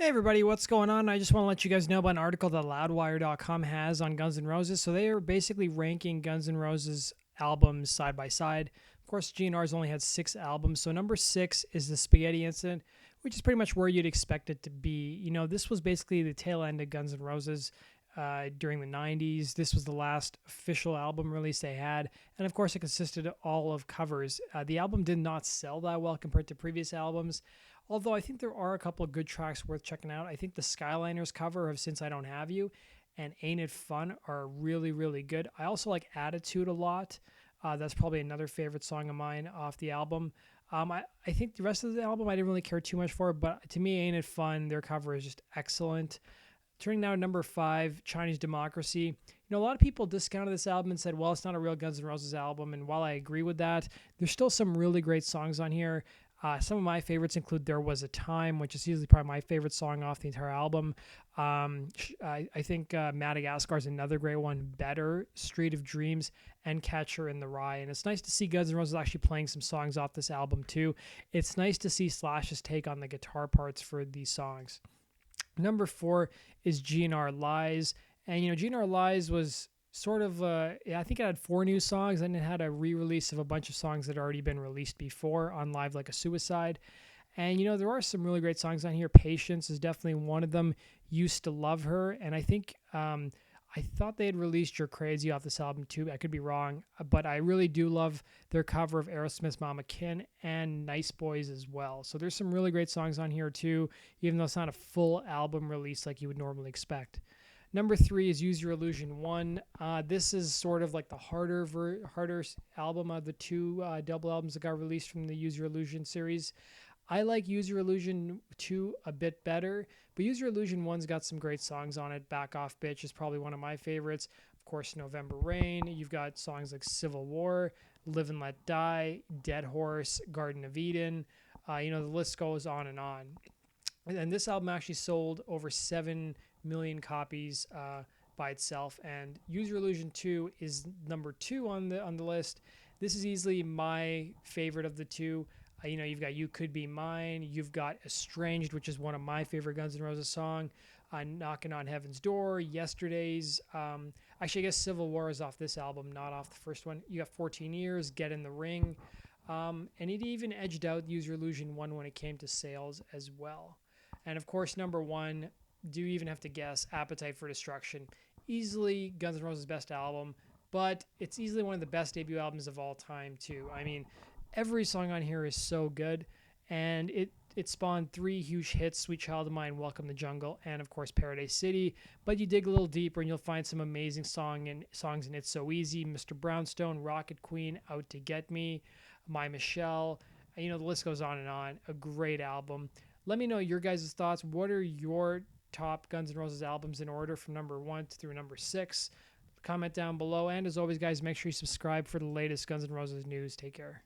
Hey everybody, what's going on? I just want to let you guys know about an article that Loudwire.com has on Guns N' Roses. So they are basically ranking Guns N' Roses albums side by side. Of course, GNR's only had 6 albums. So number 6 is The Spaghetti Incident, which is pretty much where you'd expect it to be. You know, this was basically the tail end of Guns N' Roses during the 90s. This was the last official album release they had. And of course, it consisted all of covers. The album did not sell that well compared to previous albums. Although I think there are a couple of good tracks worth checking out. I think the Skyliners cover of Since I Don't Have You and Ain't It Fun are really, really good. I also like Attitude a lot. That's probably another favorite song of mine off the album. I think the rest of the album I didn't really care too much for, but to me, Ain't It Fun, their cover is just excellent. Turning now to number 5, Chinese Democracy. You know, a lot of people discounted this album and said, well, it's not a real Guns N' Roses album. And while I agree with that, there's still some really great songs on here. Some of my favorites include There Was a Time, which is usually probably my favorite song off the entire album. I think Madagascar is another great one. Better, Street of Dreams, and Catcher in the Rye. And it's nice to see Guns N' Roses actually playing some songs off this album too. It's nice to see Slash's take on the guitar parts for these songs. Number 4 is GNR Lies. And, you know, GNR Lies was sort of, I think it had 4 new songs, and it had a re-release of a bunch of songs that had already been released before on Live Like a Suicide. And, you know, there are some really great songs on here. Patience is definitely one of them. Used to Love Her. And I think, I thought they had released You're Crazy off this album too. I could be wrong, but I really do love their cover of Aerosmith's Mama Kin and Nice Boys as well. So there's some really great songs on here too, even though it's not a full album release like you would normally expect. Number 3 is Use Your Illusion 1. This is sort of like the harder album of the 2 double albums that got released from the Use Your Illusion series. I like Use Your Illusion 2 a bit better, but Use Your Illusion 1's got some great songs on it. Back Off Bitch is probably one of my favorites. Of course, November Rain. You've got songs like Civil War, Live and Let Die, Dead Horse, Garden of Eden. You know, the list goes on and on. And this album actually sold over 7 million copies by itself, and Use Your Illusion 2 is number 2 on the list. This is easily my favorite of the 2. You know, you've got You Could Be Mine, you've got Estranged, which is one of my favorite Guns N' Roses song, Knocking on Heaven's Door, Yesterdays. Actually, I guess Civil War is off this album, not off the first one. You got 14 Years, Get in the Ring, and it even edged out Use Your Illusion 1 when it came to sales as well. And of course, number 1, do you even have to guess, Appetite for Destruction. Easily Guns N' Roses' best album, but it's easily one of the best debut albums of all time too. I mean, every song on here is so good, and it spawned 3 huge hits: Sweet Child of Mine, Welcome to Jungle, and of course Paradise City. But you dig a little deeper and you'll find some amazing songs in It's So Easy, Mr. Brownstone, Rocket Queen, Out to Get Me, My Michelle. You know, the list goes on and on. A great album. Let me know your guys' thoughts. What are your top Guns N' Roses albums in order from number 1 through number 6? Comment down below. And as always, guys, make sure you subscribe for the latest Guns N' Roses news. Take care.